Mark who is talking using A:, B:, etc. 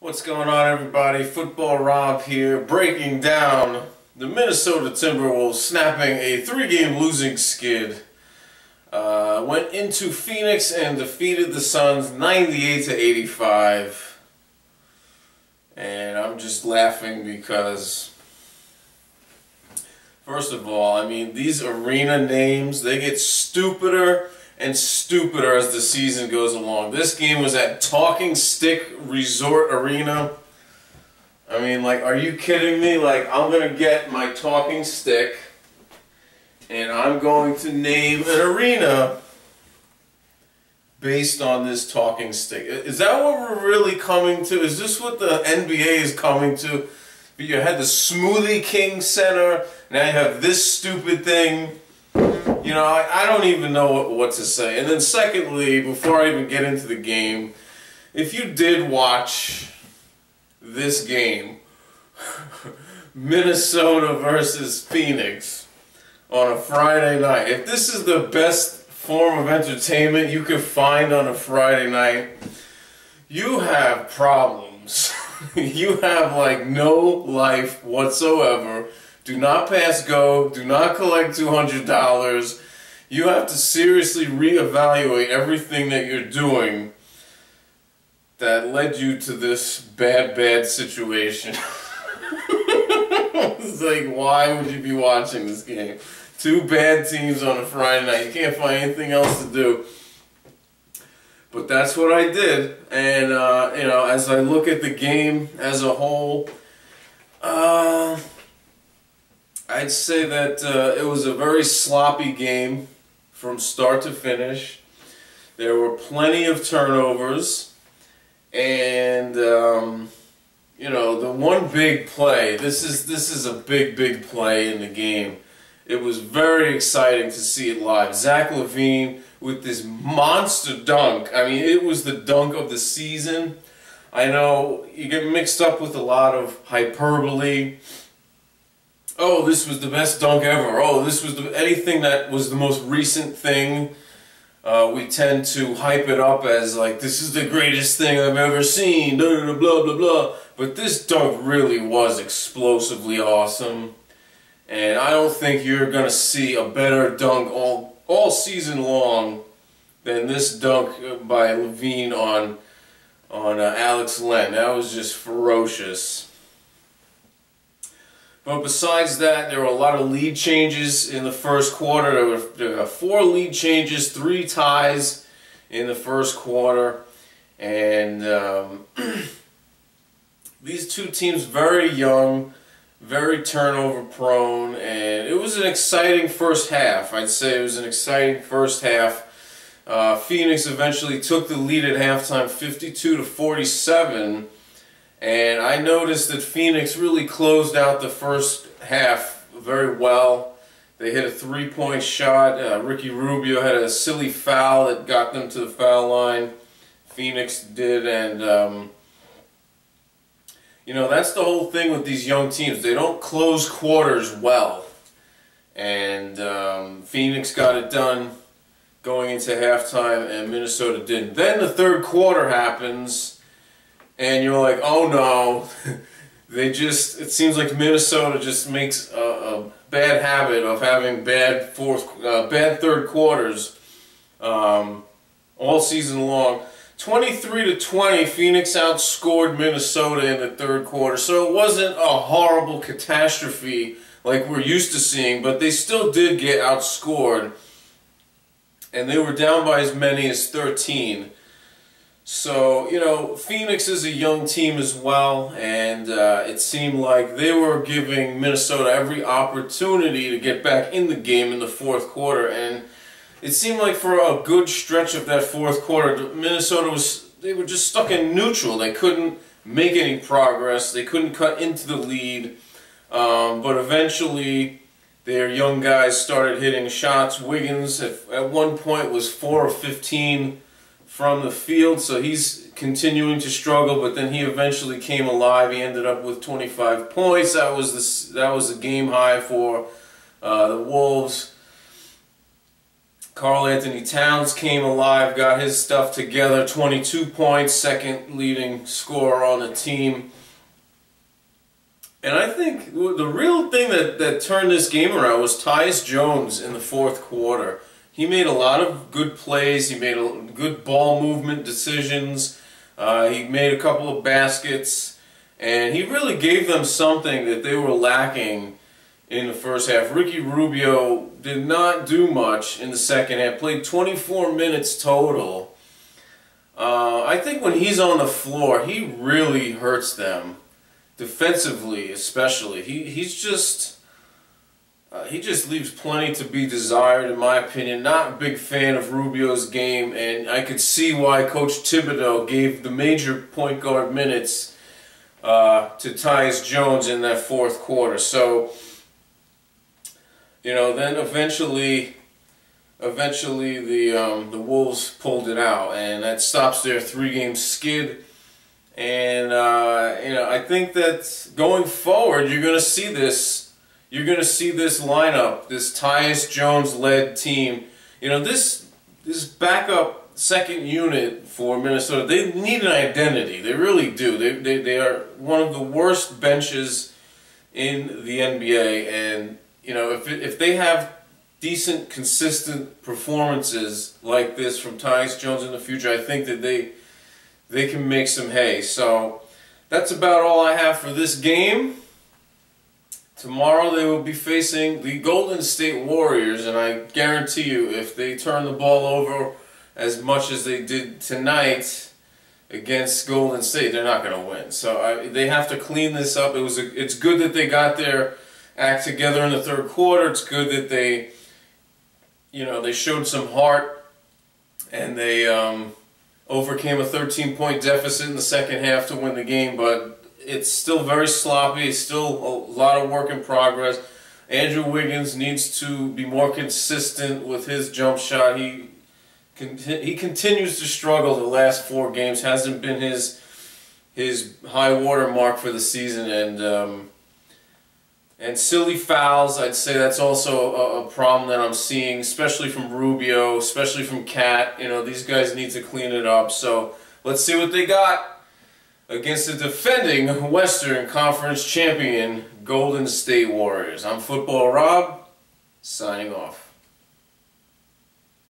A: What's going on, everybody? Football Rob here, breaking down the Minnesota Timberwolves snapping a 3-game losing skid. Went into Phoenix and defeated the Suns 98-85. And I'm just laughing because, first of all, I mean, these arena names, they get stupider and stupider as the season goes along. This game was at Talking Stick Resort Arena. I mean, like, are you kidding me? Like, I'm going to get my talking stick and I'm going to name an arena based on this talking stick. Is that what we're really coming to? Is this what the NBA is coming to? You had the Smoothie King Center, now you have this stupid thing. You know, I don't even know what to say. And then secondly, before I even get into the game, if you did watch this game, Minnesota versus Phoenix, on a Friday night, if this is the best form of entertainment you could find on a Friday night, you have problems. You have like no life whatsoever. Do not pass go. Do not collect $200. You have to seriously reevaluate everything that you're doing that led you to this bad situation. It's like, why would you be watching this game? Two bad teams on a Friday night. You can't find anything else to do. But that's what I did. And, you know, as I look at the game as a whole, I'd say that it was a very sloppy game from start to finish. There were plenty of turnovers, and you know, the one big play. This is a big play in the game. It was very exciting to see it live. Zach LaVine with this monster dunk. I mean, it was the dunk of the season. I know you get mixed up with a lot of hyperbole. Oh, this was the best dunk ever. Oh, this was anything that was the most recent thing. We tend to hype it up as like, this is the greatest thing I've ever seen, blah, blah, blah, blah, blah. But this dunk really was explosively awesome. And I don't think you're going to see a better dunk all season long than this dunk by LaVine on Alex Len. That was just ferocious. But besides that, there were a lot of lead changes in the first quarter. There were 4 lead changes, 3 ties in the first quarter. And these two teams very young, very turnover prone, and it was an exciting first half. I'd say it was an exciting first half. Phoenix eventually took the lead at halftime 52-47. And I noticed that Phoenix really closed out the first half very well. They hit a 3-point shot. Ricky Rubio had a silly foul that got them to the foul line. Phoenix did, and you know, that's the whole thing with these young teams. They don't close quarters well. And Phoenix got it done going into halftime, and Minnesota didn't. Then the third quarter happens, and you're like, oh no, it seems like Minnesota just makes a bad habit of having bad third quarters all season long. 23-20, Phoenix outscored Minnesota in the third quarter, so it wasn't a horrible catastrophe like we're used to seeing, but they still did get outscored, and they were down by as many as 13. So, you know, Phoenix is a young team as well, and it seemed like they were giving Minnesota every opportunity to get back in the game in the fourth quarter, and it seemed like for a good stretch of that fourth quarter, Minnesota they were just stuck in neutral. They couldn't make any progress. They couldn't cut into the lead, but eventually their young guys started hitting shots. Wiggins at one point was 4 of 15 from the field, so he's continuing to struggle, but then he eventually came alive. He ended up with 25 points. That was the game high for the Wolves. Karl Anthony Towns came alive, got his stuff together, 22 points, second leading scorer on the team. And I think the real thing that turned this game around was Tyus Jones in the fourth quarter. He made a lot of good plays, he made good ball movement decisions, he made a couple of baskets, and he really gave them something that they were lacking in the first half. Ricky Rubio did not do much in the second half, played 24 minutes total. I think when he's on the floor, he really hurts them. Defensively, especially, he just leaves plenty to be desired, in my opinion. Not a big fan of Rubio's game, and I could see why Coach Thibodeau gave the major point guard minutes to Tyus Jones in that fourth quarter. So, you know, then eventually the Wolves pulled it out, and that stops their three-game skid. And you know, I think that going forward, you're going to see this. You're going to see this lineup, this Tyus Jones-led team. You know, this backup second unit for Minnesota, they need an identity. They really do. They are one of the worst benches in the NBA, and you know, if they have decent, consistent performances like this from Tyus Jones in the future, I think that they can make some hay. So that's about all I have for this game. Tomorrow they will be facing the Golden State Warriors, and I guarantee you, if they turn the ball over as much as they did tonight against Golden State, they're not going to win. So they have to clean this up. It's good that they got their act together in the third quarter. It's good that they, you know, they showed some heart, and they overcame a 13-point deficit in the second half to win the game, but it's still very sloppy. It's still a lot of work in progress. Andrew Wiggins needs to be more consistent with his jump shot. He continues to struggle the last 4 games. Hasn't been his high water mark for the season, and silly fouls, I'd say that's also a problem that I'm seeing, especially from Rubio, especially from Cat. You know, these guys need to clean it up. So let's see what they got against the defending Western Conference champion Golden State Warriors. I'm Football Rob, signing off.